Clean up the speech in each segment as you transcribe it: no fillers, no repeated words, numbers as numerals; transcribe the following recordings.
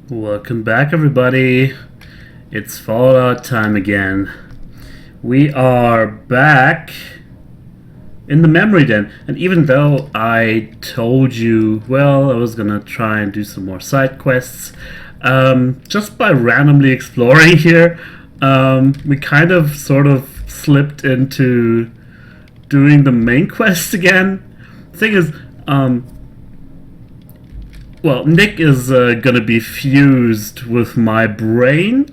Welcome back, everybody. It's Fallout time again. We are back in the memory den. And even though I told you, well, I was gonna try and do some more side quests, just by randomly exploring here, we kind of sort of slipped into doing the main quest again. The thing is, well, Nick is gonna be fused with my brain,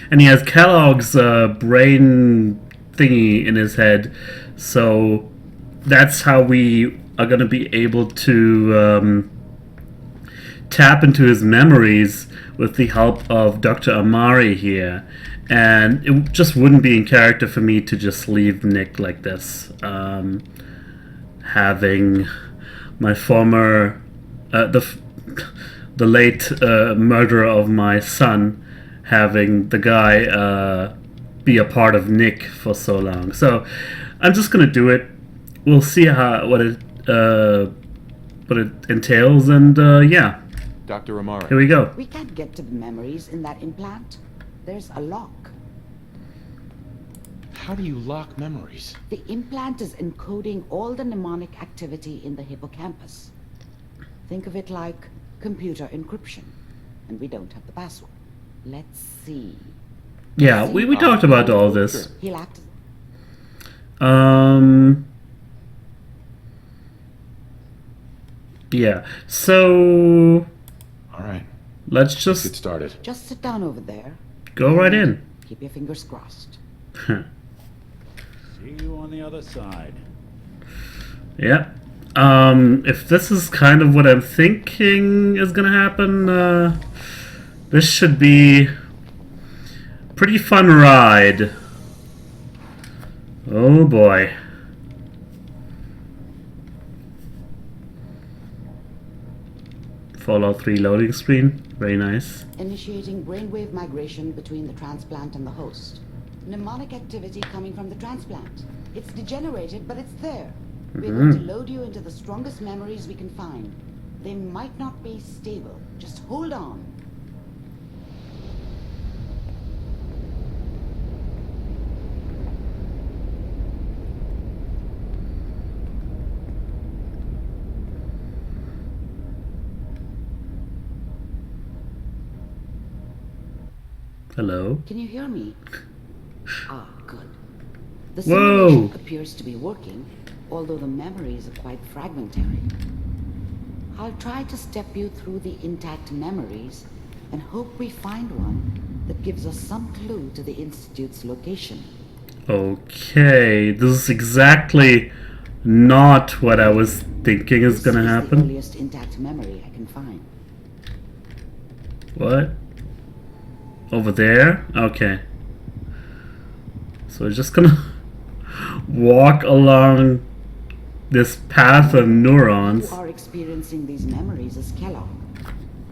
and he has Kellogg's brain thingy in his head, so that's how we are gonna be able to tap into his memories with the help of Dr. Amari here. And it just wouldn't be in character for me to just leave Nick like this, having my former the late murderer of my son, having the guy be a part of Nick for so long. So I'm just gonna do it. We'll see what it entails, and yeah. Dr. Amari. Here we go. We can't get to the memories in that implant. There's a lock. How do you lock memories? The implant is encoding all the mnemonic activity in the hippocampus. Think of it like computer encryption. And we don't have the password. Let's see. Yeah, we talked about all this. He'll act. Yeah, so All right, let's get just started. Just sit down over there. go right in. Keep your fingers crossed. See you on the other side. Yeah. If this is kind of what I'm thinking is gonna happen, this should be a pretty fun ride. Oh boy. Fallout 3 loading screen. Very nice. Initiating brainwave migration between the transplant and the host. Mnemonic activity coming from the transplant. It's degenerated, but it's there. We're going to load you into the strongest memories we can find. They might not be stable. Just hold on. Hello. Can you hear me? Ah, good. The Whoa. simulation appears to be working, although the memories are quite fragmentary. I'll try to step you through the intact memories and hope we find one that gives us some clue to the Institute's location. Okay, this is exactly not what I was thinking is gonna This is the happen. earliest intact memory I can find. What? Over there? Okay. So we're just gonna walk along this path of neurons. You are experiencing these memories as Kellogg.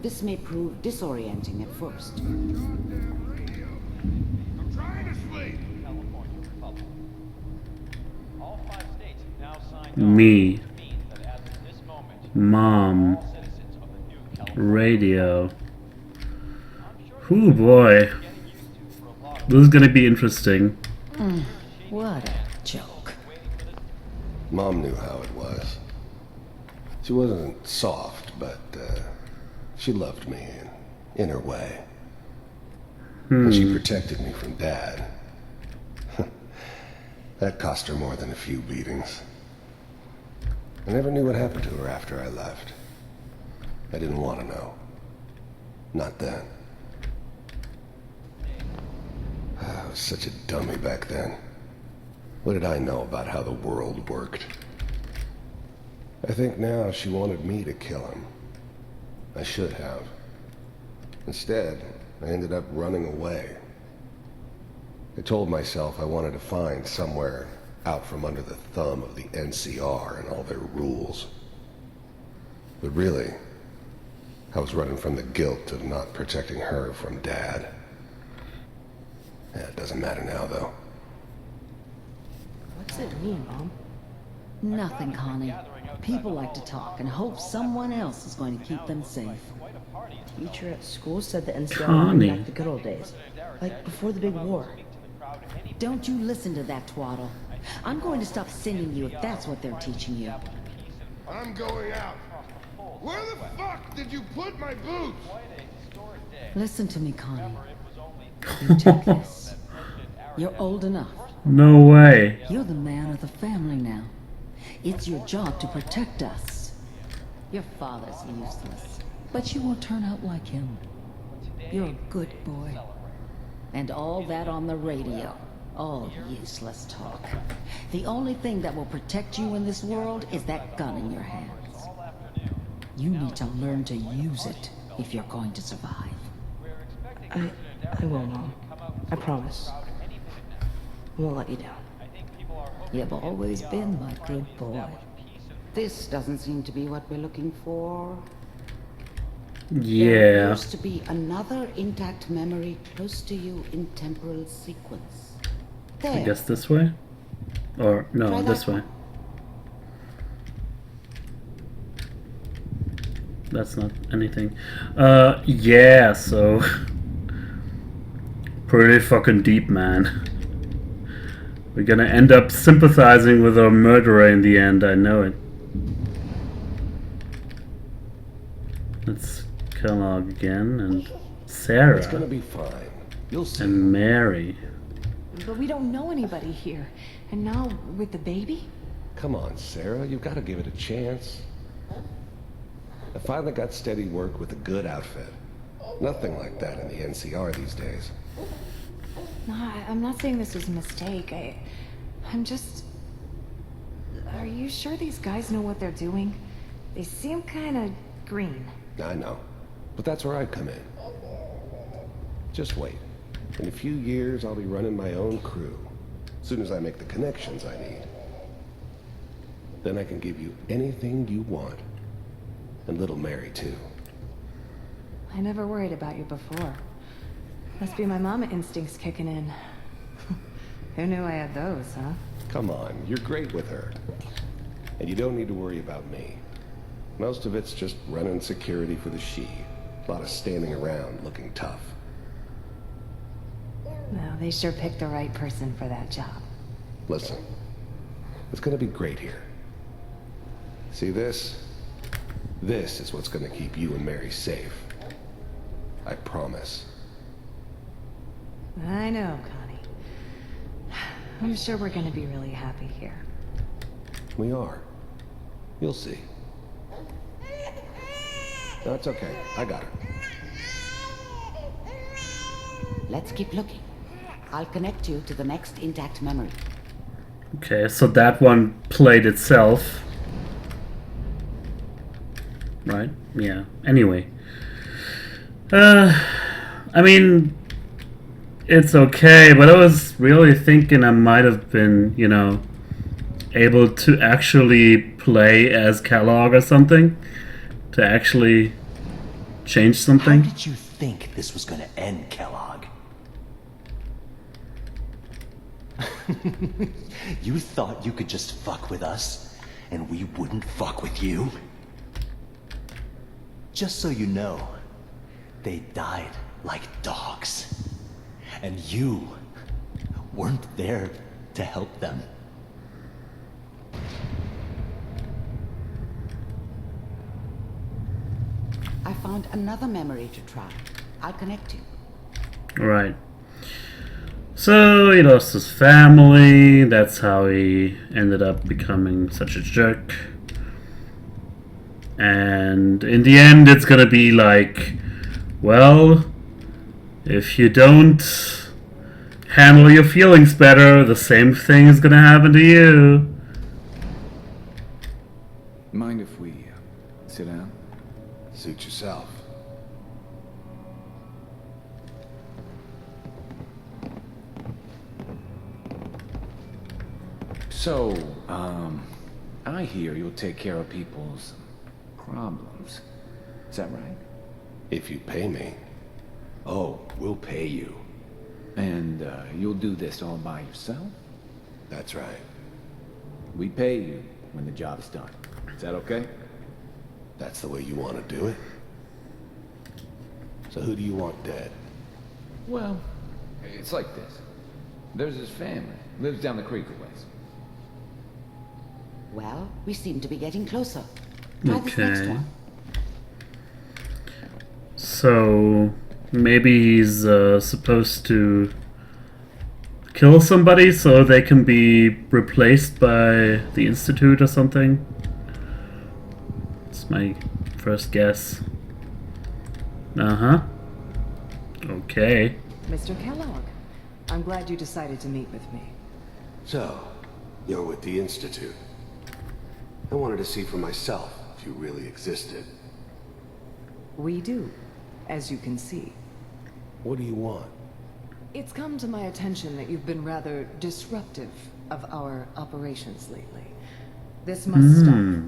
This may prove disorienting at first. Me. Mom. Radio. Ooh boy. This is gonna be interesting. What a joke. Mom knew how it was. She wasn't soft, but she loved me in her way. And she protected me from Dad. That cost her more than a few beatings. I never knew what happened to her after I left. I didn't want to know. Not then. I was such a dummy back then. What did I know about how the world worked? I think now she wanted me to kill him. I should have. Instead, I ended up running away. I told myself I wanted to find somewhere out from under the thumb of the NCR and all their rules. But really, I was running from the guilt of not protecting her from Dad. Yeah, it doesn't matter now, though. What's it mean, Mom? Nothing, Connie. People like to talk and hope someone else is going to keep them safe. Teacher at school said the NCR Connie. brought back the good old days. Like before the big war. Don't you listen to that twaddle. I'm going to stop sending you if that's what they're teaching you. I'm going out. Where the fuck did you put my boots? Listen to me, Connie. You take this. You're old enough. No way. You're the man of the family now. It's your job to protect us. Your father's useless, but you won't turn out like him. You're a good boy. And all that on the radio. All useless talk. The only thing that will protect you in this world is that gun in your hands. You need to learn to use it if you're going to survive. I will, Mom. I promise. I won't let you down. You've always been my good boy. This doesn't seem to be what we're looking for. There Yeah. appears to be another intact memory close to you in temporal sequence. There. I guess this way? Or, no, Try this that way. That's not anything. Yeah, so... Pretty fucking deep, man. We're gonna end up sympathizing with our murderer in the end, I know it. It's Kellogg again, and Sarah, It's gonna be fine. You'll see. and Mary. But we don't know anybody here. And now, with the baby? Come on, Sarah. You've got to give it a chance. I finally got steady work with a good outfit. Nothing like that in the NCR these days. No, I'm not saying this was a mistake. I'm just... Are you sure these guys know what they're doing? They seem kind of green. I know. But that's where I come in. Just wait. In a few years, I'll be running my own crew. As soon as I make the connections I need. Then I can give you anything you want. And little Mary, too. I never worried about you before. Must be my mama instincts kicking in. Who knew I had those, huh? Come on, you're great with her. And you don't need to worry about me. Most of it's just running security for the she. A lot of standing around looking tough. Well, they sure picked the right person for that job. Listen, it's gonna be great here. See this? This is what's gonna keep you and Mary safe. I promise. I know, Connie. I'm sure we're gonna be really happy here. We are. You'll see. No, it's okay. I got her. Let's keep looking. I'll connect you to the next intact memory. Okay, so that one played itself. Right? Yeah. Anyway. I mean, it's okay, but I was really thinking I might have been, you know, able to actually play as Kellogg or something. To actually change How something. did you think this was gonna end, Kellogg? You thought you could just fuck with us, and we wouldn't fuck with you? Just so you know, they died like dogs. And you weren't there to help them. I found another memory to try. I'll connect you. Right. So he lost his family. That's how he ended up becoming such a jerk. And in the end, it's gonna be like, well, if you don't handle your feelings better, the same thing is gonna happen to you. Mind if we sit down? Suit yourself. So, I hear you'll take care of people's problems. Is that right? If you pay me. Oh, we'll pay you. And, you'll do this all by yourself? That's right. We pay you when the job's done. Is that okay? That's the way you want to do it? So who do you want dead? Well, it's like this. There's his family. Lives down the creek a ways. Well, we seem to be getting closer. Try this next Okay. one. So maybe he's supposed to kill somebody so they can be replaced by the Institute or something. That's my first guess. Uh-huh. Okay. Mr. Kellogg, I'm glad you decided to meet with me. So, you're with the Institute. I wanted to see for myself if you really existed. We do, as you can see. What do you want? It's come to my attention that you've been rather disruptive of our operations lately. This must stop.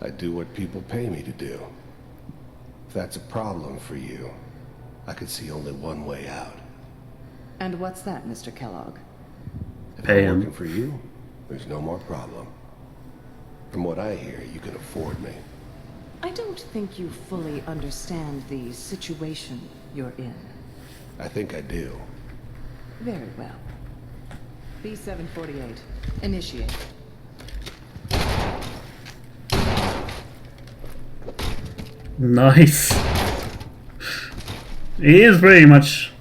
I do what people pay me to do. If that's a problem for you, I could see only one way out. And what's that, Mr. Kellogg? If Pay I'm him. working for you, there's no more problem. From what I hear, you can afford me. I don't think you fully understand the situation you're in. I think I do. Very well. B-748, initiate. Nice. He is pretty much...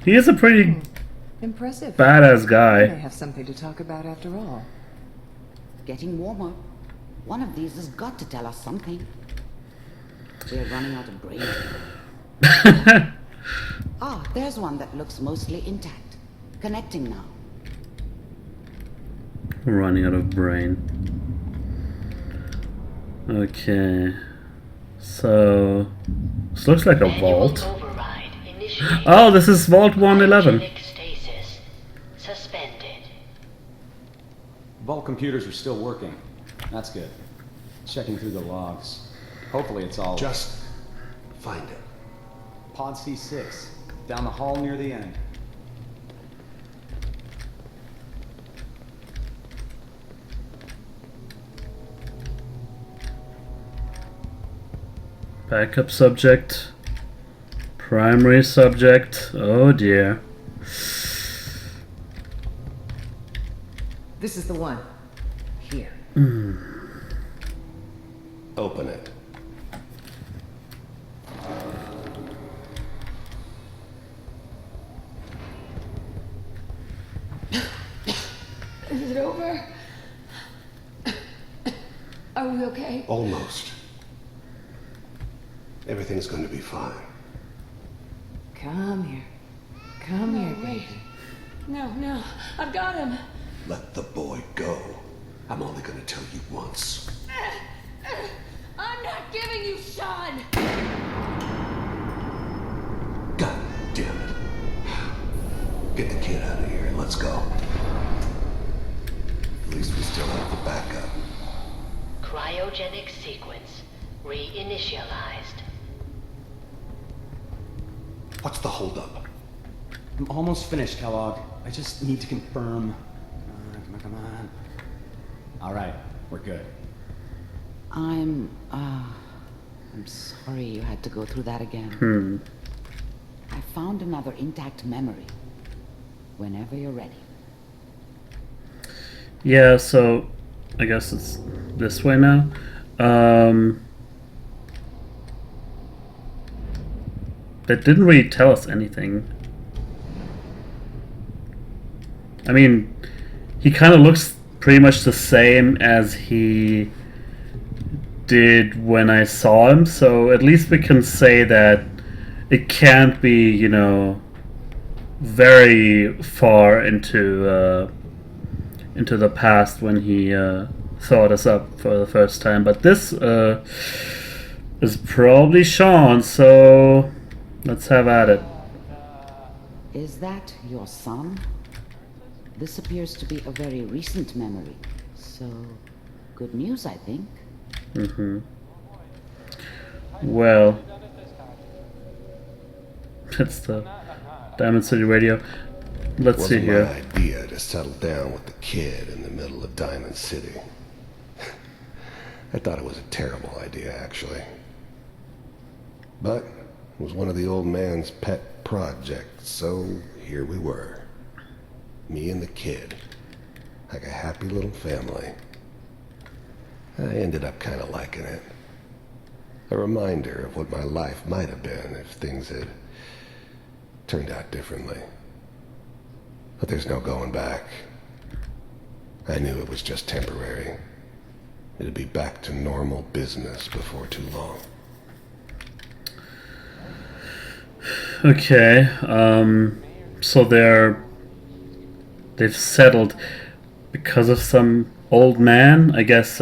He is a pretty Impressive. badass We may guy. have something to talk about after all. Getting warmer. One of these has got to tell us something. We're running out of brain. Ah, there's one that looks mostly intact. Connecting now. Running out of brain. Okay. So... This looks like a vault. Oh, this is Vault 111. Stasis suspended. Vault computers are still working. That's good. Checking through the logs. Hopefully it's all... Just find it. Pod C6. Down the hall near the end. Backup subject. Primary subject. Oh dear. This is the one. Here. Open it. Is it over? Are we okay? Almost. Everything's going to be fine. Come here. Come here, wait. baby. No, I've got him. Let the boy go. I'm only going to tell you once. I'm not giving you Sean. God damn it. Get the kid out of here and let's go. At least we still have the backup. Cryogenic sequence reinitialized. What's the holdup? I'm almost finished, Kellogg. I just need to confirm. Come on. All right, we're good. I'm sorry you had to go through that again. I found another intact memory. Whenever you're ready. Yeah, so I guess it's this way now. That didn't really tell us anything. I mean, he kind of looks pretty much the same as he did when I saw him, so at least we can say that it can't be, you know, very far into the past when he thought us up for the first time. But this is probably Sean, so let's have at it. Is that your son? This appears to be a very recent memory. So, good news, I think. Well, it's the Diamond City Radio. Let's see Wasn't here. my idea to settle down with the kid in the middle of Diamond City. I thought it was a terrible idea, actually. But was one of the old man's pet projects, so here we were. Me and the kid. Like a happy little family. I ended up kind of liking it. A reminder of what my life might have been if things had turned out differently. But there's no going back. I knew it was just temporary. It'd be back to normal business before too long. Okay, so they've settled because of some old man, I guess,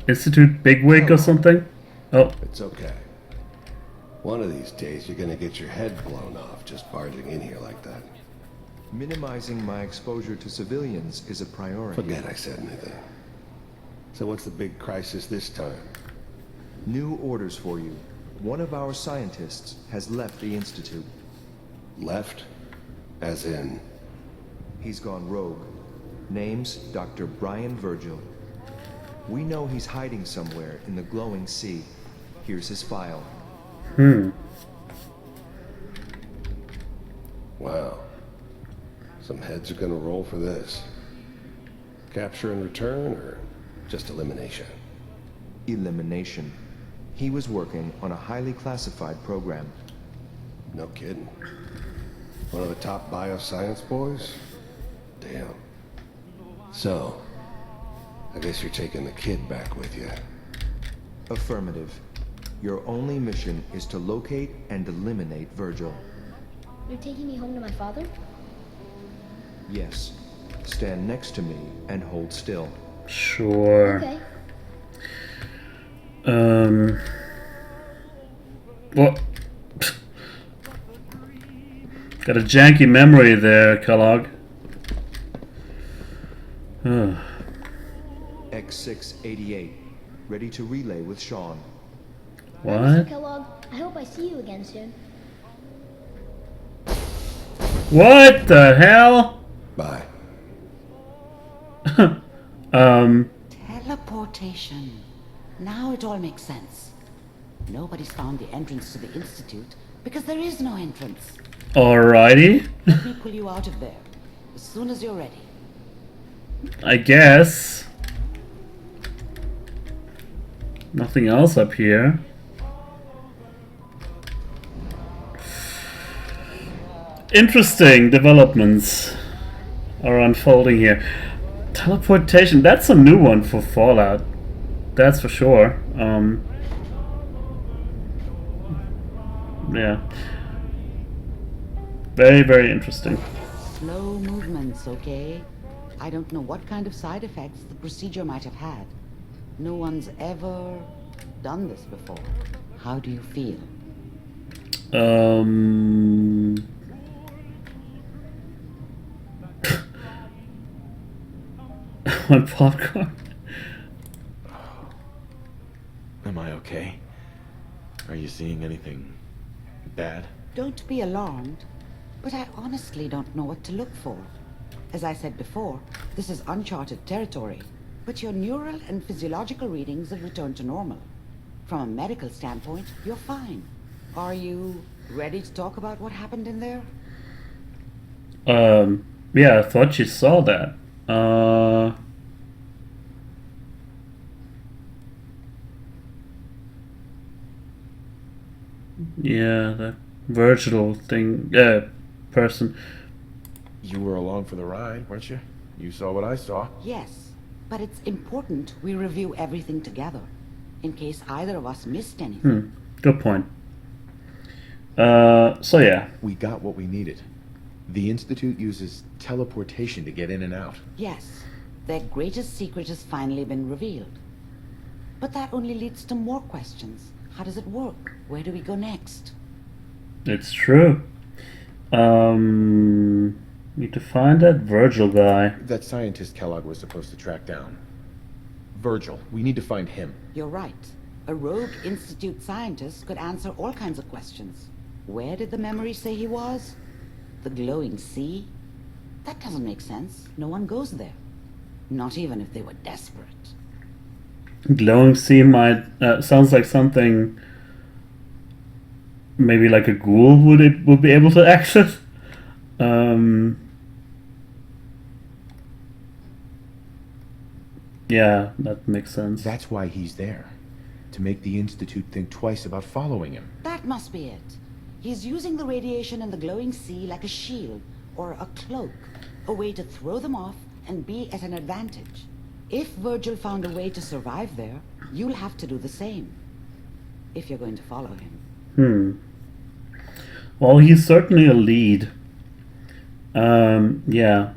Institute bigwig or something? Oh. It's okay. One of these days you're gonna get your head blown off just barging in here like that. Minimizing my exposure to civilians is a priority. Forget I said anything. So what's the big crisis this time? New orders for you. One of our scientists has left the Institute. Left? As in? He's gone rogue. Name's Dr. Brian Virgil. We know he's hiding somewhere in the glowing sea. Here's his file. Wow. Some heads are gonna roll for this. Capture and return, or just elimination? Elimination. He was working on a highly classified program. No kidding. One of the top bioscience boys? Damn. So, I guess you're taking the kid back with you. Affirmative. Your only mission is to locate and eliminate Virgil. You're taking me home to my father? Yes. Stand next to me and hold still. Sure. Okay. What? Got a janky memory there, Kellogg. X688. Ready to relay with Sean. What? Kellogg, I hope I see you again soon. What the hell? Bye. Teleportation. Now it all makes sense. Nobody's found the entrance to the Institute because there is no entrance. Alrighty. Let me pull you out of there as soon as you're ready. I guess. Nothing else up here. Interesting developments are unfolding here. Teleportation, that's a new one for Fallout. That's for sure. Yeah. Very, very interesting. Slow movements, okay? I don't know what kind of side effects the procedure might have had. No one's ever done this before. How do you feel? One popcorn. Am I okay? Are you seeing anything bad? Don't be alarmed, but I honestly don't know what to look for. As I said before, this is uncharted territory, but your neural and physiological readings have returned to normal. From a medical standpoint, you're fine. Are you ready to talk about what happened in there? Yeah, I thought you saw that. Yeah, that Virgil thing, person. You were along for the ride, weren't you? You saw what I saw. Yes, but it's important we review everything together, in case either of us missed anything. Good point. So yeah. We got what we needed. The Institute uses teleportation to get in and out. Yes, their greatest secret has finally been revealed. But that only leads to more questions. How does it work? Where do we go next? It's true. Need to find that Virgil guy. That scientist Kellogg was supposed to track down. Virgil. We need to find him. You're right. A rogue Institute scientist could answer all kinds of questions. Where did the memory say he was? The glowing sea? That doesn't make sense. No one goes there. Not even if they were desperate. Glowing sea might sounds like something maybe like a ghoul would be able to access. Yeah, that makes sense. That's why he's there. To make the Institute think twice about following him. That must be it. He's using the radiation in the glowing sea like a shield or a cloak, a way to throw them off and be at an advantage. If Virgil found a way to survive there, you'll have to do the same. If you're going to follow him. Well, he's certainly a lead. Yeah.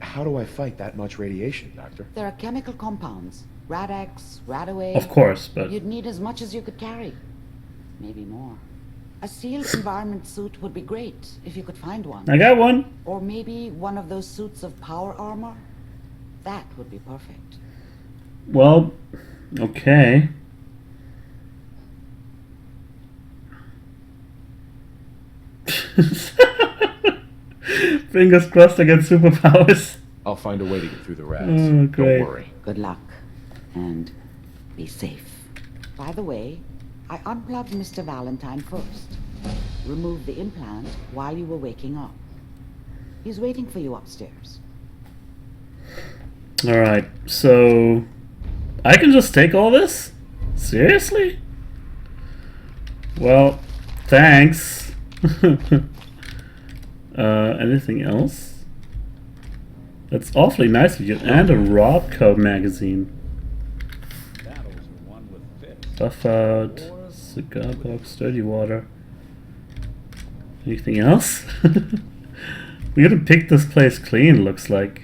How do I fight that much radiation, Doctor? There are chemical compounds. Rad-X, Radaway. Of course, but... You'd need as much as you could carry. Maybe more. A sealed environment suit would be great, if you could find one. I got one. Or maybe one of those suits of power armor. That would be perfect. Well, okay. Fingers crossed I get superpowers. I'll find a way to get through the rats. Oh, great. Don't worry. Good luck. And be safe. By the way, I unplugged Mr. Valentine first. Removed the implant while you were waking up. He's waiting for you upstairs. Alright, so... I can just take all this? Seriously? Well, thanks. Anything else? That's awfully nice of you. And a Robco magazine. Buff out. Cigar box. Dirty water. Anything else? We gotta pick this place clean, looks like.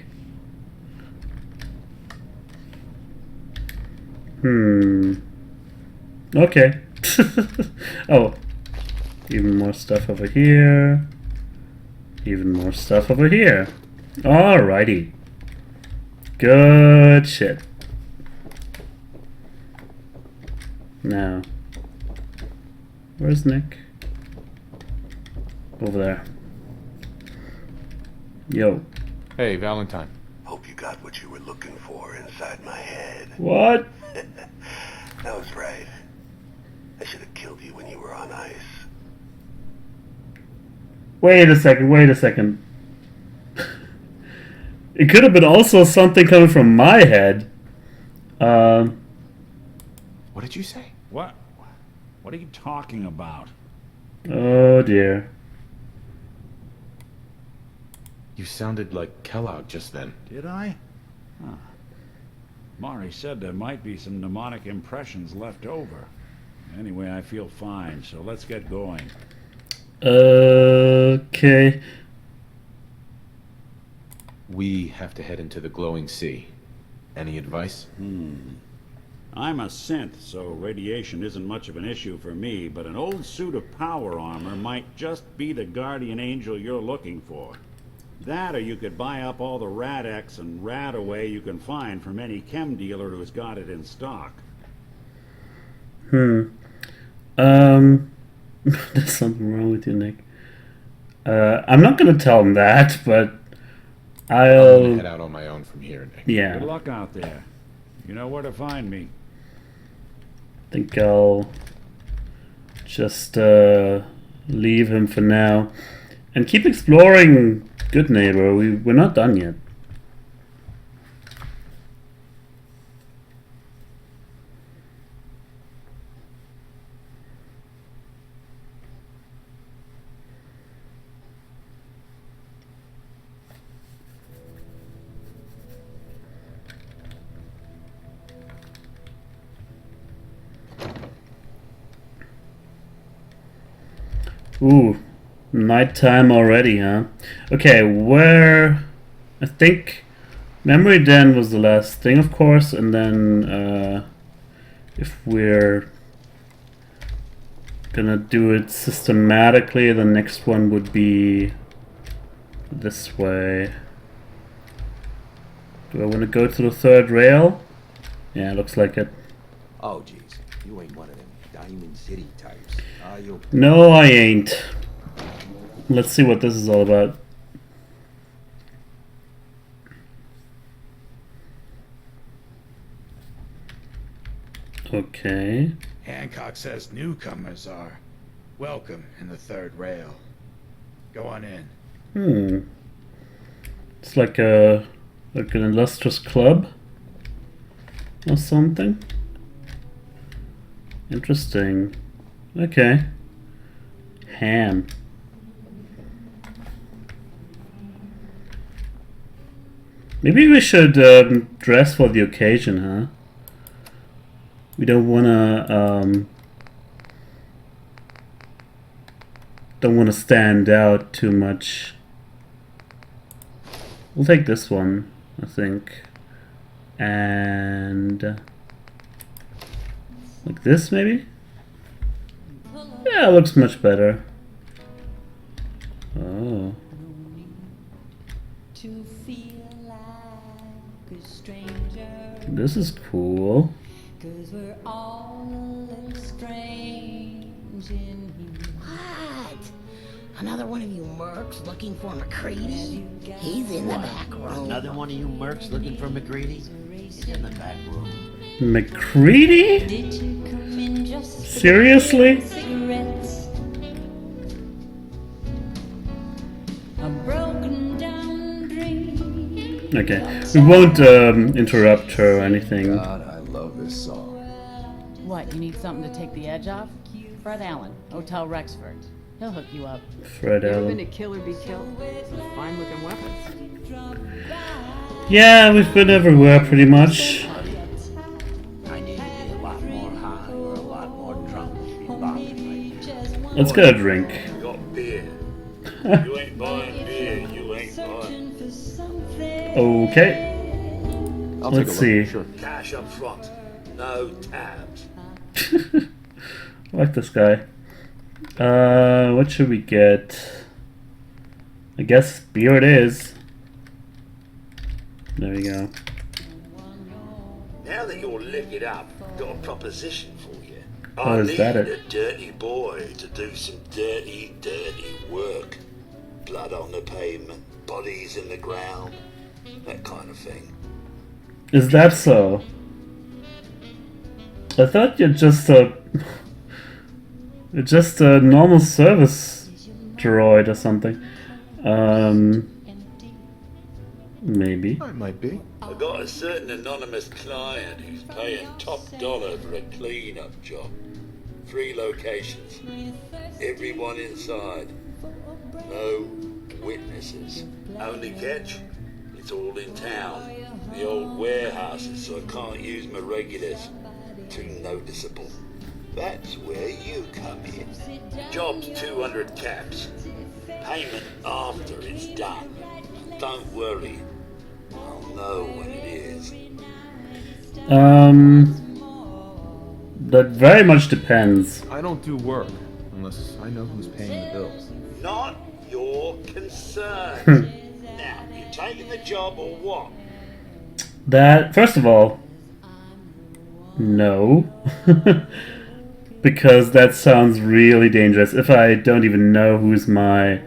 Okay. Oh. Even more stuff over here. Even more stuff over here. Alrighty. Good shit. Now. Where's Nick? Over there. Yo. Hey, Valentine. Hope you got what you were looking for inside my head. What? That was right. I should have killed you when you were on ice. Wait a second. It could have been also something coming from my head. What did you say? What? What are you talking about? Oh dear. You sounded like Kellogg just then. Did I? Huh. Mari said there might be some mnemonic impressions left over. Anyway, I feel fine, so let's get going. Okay. We have to head into the glowing sea. Any advice? I'm a synth, so radiation isn't much of an issue for me, but an old suit of power armor might just be the guardian angel you're looking for. That, or you could buy up all the Rad-X and Radaway you can find from any chem dealer who's got it in stock. There's something wrong with you, Nick. I'm not gonna tell him that, but I'm I'll gonna head out on my own from here, Nick. Yeah. Good luck out there. You know where to find me. I think I'll just leave him for now and keep exploring Good Neighbor. We're not done yet. Ooh, nighttime already, huh? Okay, where... I think Memory Den was the last thing, of course, and then if we're gonna do it systematically, the next one would be this way. Do I want to go to the third rail? Yeah, looks like it. Oh, jeez. You ain't one of them Diamond City types, are you? No, I ain't. Let's see what this is all about. Okay. Hancock says newcomers are Welcome in the third rail. Go on in. It's like an illustrious club or something. Interesting. Okay. Ham. Maybe we should dress for the occasion, huh? We don't wanna stand out too much. We'll take this one, I think. And like this, maybe? Yeah, it looks much better. Oh. This is cool. What? Another one of you mercs looking for McCready? He's in the back room. Another one of you mercs looking for McCready? He's in the back room. McCready? Seriously? Okay, we won't interrupt her or anything. God, I love this song. What, you need something to take the edge off? Fred Allen, Hotel Rexford. He'll hook you up. Fred Ever Allen. been to Kill or Be Killed? Some fine-looking weapons. Yeah, we've been everywhere pretty much. I need to be a lot more high or a lot more drunk to be bothering like Let's get a drink. You got beer. You ain't buying beer, you ain't buying. Okay. Let's see. Cash up front, no tabs. I like this guy. What should we get? I guess beer it is. There we go. Now that you're liquored up, got a proposition for you. Oh, I is need that a it? dirty boy to do some dirty, dirty work. Blood on the pavement, bodies in the ground, that kind of thing. Is that so? I thought you're just a normal service droid or something. Maybe. I might be. I got a certain anonymous client who's paying top dollar for a clean-up job. 3 locations. Everyone inside. No witnesses. Only catch? It's all in town. The old warehouses, so I can't use my regulars. Too noticeable. That's where you come in. Job's 200 caps. Payment after it's done. Don't worry. I'll know when it is. That very much depends. I don't do work unless I know who's paying the bills. Not your concern. Now, you taking the job or what? That, first of all, no. Because that sounds really dangerous if I don't even know who's my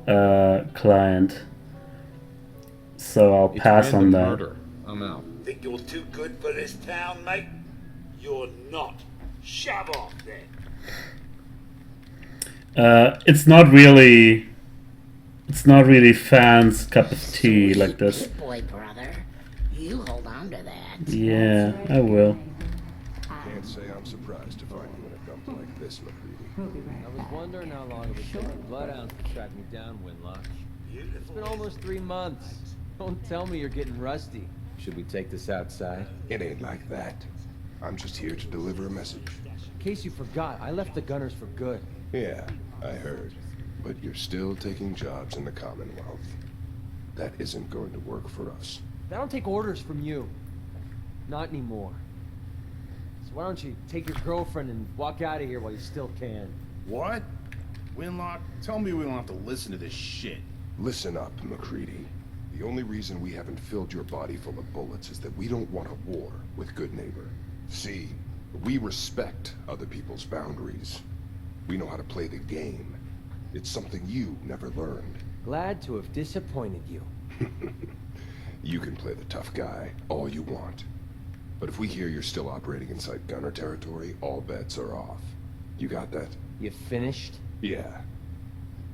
client. So I'll pass on that. Murder. I'm out. Think you're too good for this town, mate? You're not. Shove off then. It's not really fans' cup of tea like this. Good boy, brother. You hold on to that. Yeah, I will. Can't say I'm surprised to find you in a dump like this, McCready. I was wondering how long it would take the Bloodhounds to track me down, Winlock. It's been almost 3 months. Don't tell me you're getting rusty. Should we take this outside? It ain't like that. I'm just here to deliver a message. In case you forgot, I left the Gunners for good. Yeah, I heard. But you're still taking jobs in the Commonwealth. That isn't going to work for us. I don't take orders from you. Not anymore. So why don't you take your girlfriend and walk out of here while you still can? What? Winlock, tell me we don't have to listen to this shit. Listen up, McCready. The only reason we haven't filled your body full of bullets is that we don't want a war with Good Neighbor. See, we respect other people's boundaries. We know how to play the game. It's something you never learned. Glad to have disappointed you. You can play the tough guy all you want. But if we hear you're still operating inside Gunner territory, all bets are off. You got that? You finished? Yeah.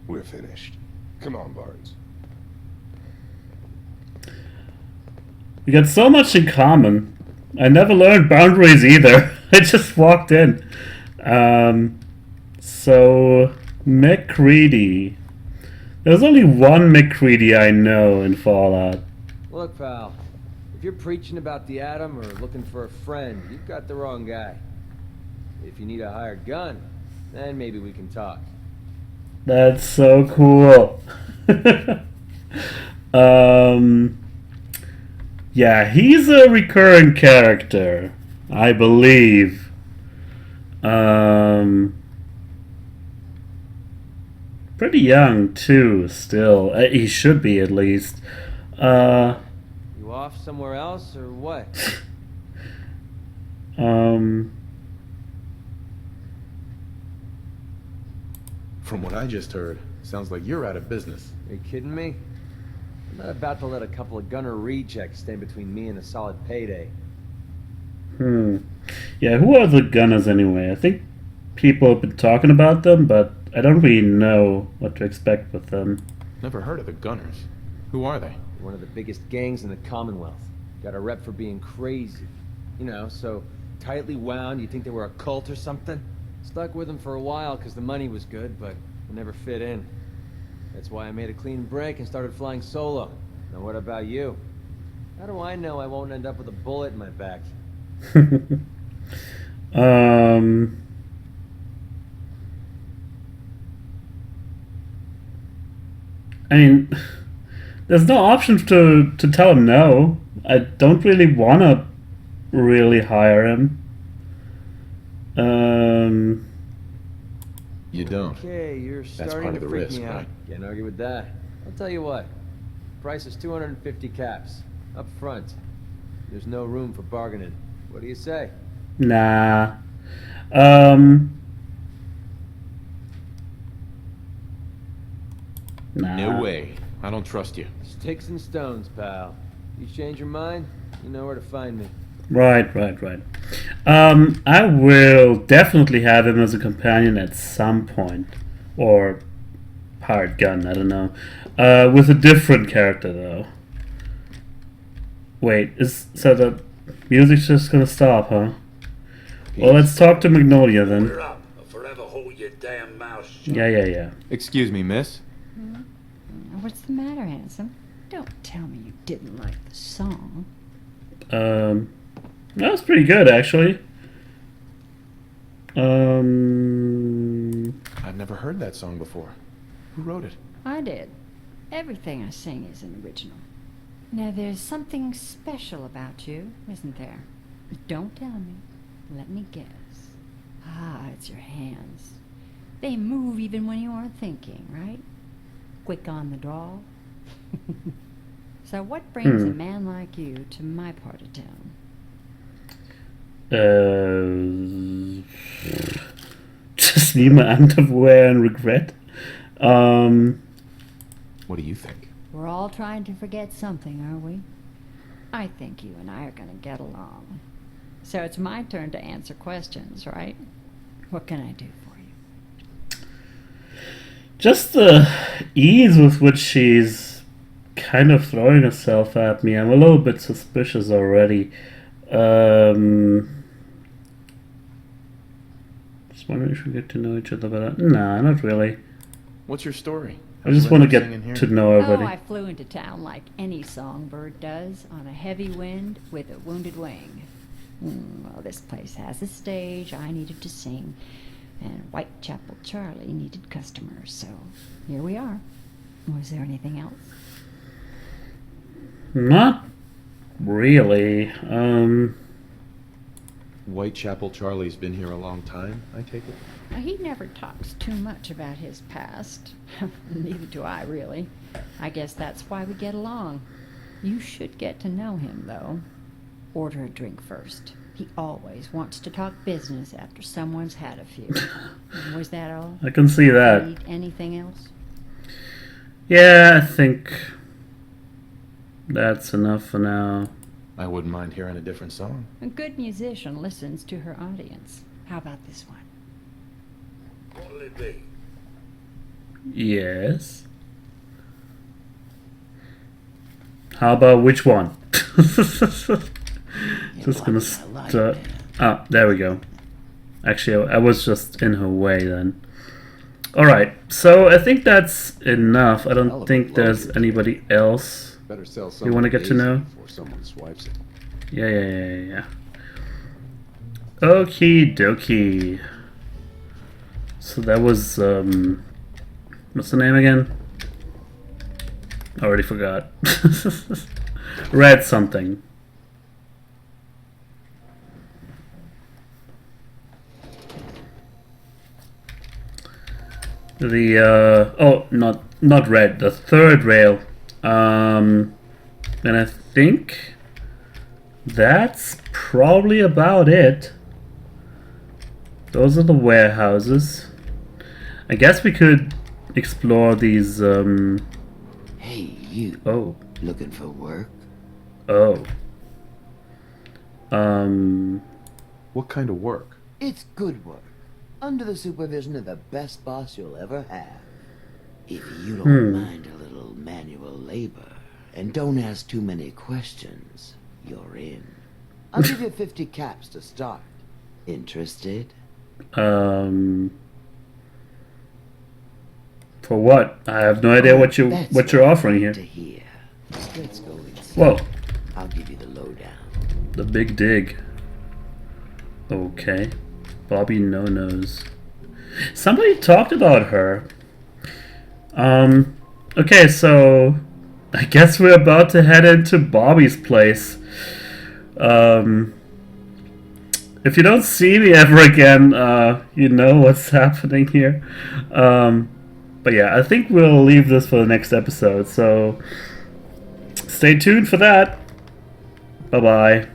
We're finished. Come on, Barnes. We got so much in common. I never learned boundaries either. I just walked in. So McCready. There's only one McCready I know in Fallout. Look, pal. If you're preaching about the atom or looking for a friend, you've got the wrong guy. If you need a hired gun, then maybe we can talk. That's so cool. Yeah, he's a recurring character, I believe. Pretty young too, still. He should be at least. You off somewhere else or what? From what I just heard, sounds like you're out of business. Are you kidding me? I'm not about to let a couple of gunner rejects stand between me and a solid payday. Yeah, who are the Gunners anyway? I think people have been talking about them, but I don't really know what to expect with them. Never heard of the Gunners. Who are they? One of the biggest gangs in the Commonwealth. Got a rep for being crazy. You know, so tightly wound, you think they were a cult or something? Stuck with them for a while because the money was good, but it never fit in. That's why I made a clean break and started flying solo. Now what about you? How do I know I won't end up with a bullet in my back? I mean, there's no option to tell him no. I don't really want to really hire him. You don't. Okay, you're That's starting part to of the freak risk, me out. right? Can't argue with that. I'll tell you what. Price is 250 caps. Up front. There's no room for bargaining. What do you say? Nah. Nah. No way. I don't trust you. Sticks and stones, pal. You change your mind, you know where to find me. Right. I will definitely have him as a companion at some point. Or hired gun, I don't know. With a different character, though. Wait, so the music's just gonna stop, huh? Well, let's talk to Magnolia, then. Clear up, or forever hold your damn mouth shut. Yeah. Excuse me, miss? What's the matter, handsome? Don't tell me you didn't like the song. That was pretty good, actually. I've never heard that song before. Who wrote it? I did. Everything I sing is an original. Now, there's something special about you, isn't there? Don't tell me. Let me guess. Ah, it's your hands. They move even when you aren't thinking, right? Quick on the draw. So what brings a man like you to my part of town? Just niemand underwear and regret. What do you think? We're all trying to forget something, aren't we? I think you and I are gonna get along. So it's my turn to answer questions, right? What can I do for you? Just the ease with which she's kind of throwing herself at me. I'm a little bit suspicious already. Just wondering if we get to know each other better. Nah, not really. What's your story? I just want to get to know everybody. Oh, I flew into town like any songbird does, on a heavy wind with a wounded wing. Well, this place has a stage I needed to sing, and Whitechapel Charlie needed customers, so here we are. Was there anything else? Not really. Whitechapel Charlie's been here a long time, I take it? He never talks too much about his past. Neither do I, really. I guess that's why we get along. You should get to know him, though. Order a drink first. He always wants to talk business after someone's had a few. Was that all? I can see that. Need anything else? Yeah, I think that's enough for now. I wouldn't mind hearing a different song. A good musician listens to her audience. How about this one? What'll it be? Yes. How about which one? Just gonna start. Ah, there we go. Actually, I was just in her way then. Alright, so I think that's enough. I don't think there's anybody else Better sell you want to get to know. before someone swipes it. Yeah. Okie dokie. So that was, what's the name again? I already forgot. Red something. The, oh, not red, the third rail. And I think that's probably about it. Those are the warehouses. I guess we could explore these, Hey, you. Oh. Looking for work? Oh. What kind of work? It's good work. Under the supervision of the best boss you'll ever have. If you don't mind a little manual labor, and don't ask too many questions, you're in. I'll give you 50 caps to start. Interested? For what? I have no idea what you're offering here. Let's go inside. Whoa. I'll give you the lowdown. The big dig. Okay. Bobby No-Nose. Somebody talked about her. Okay, so I guess we're about to head into Bobby's place. If you don't see me ever again, you know what's happening here. But yeah, I think we'll leave this for the next episode, so stay tuned for that. Bye-bye.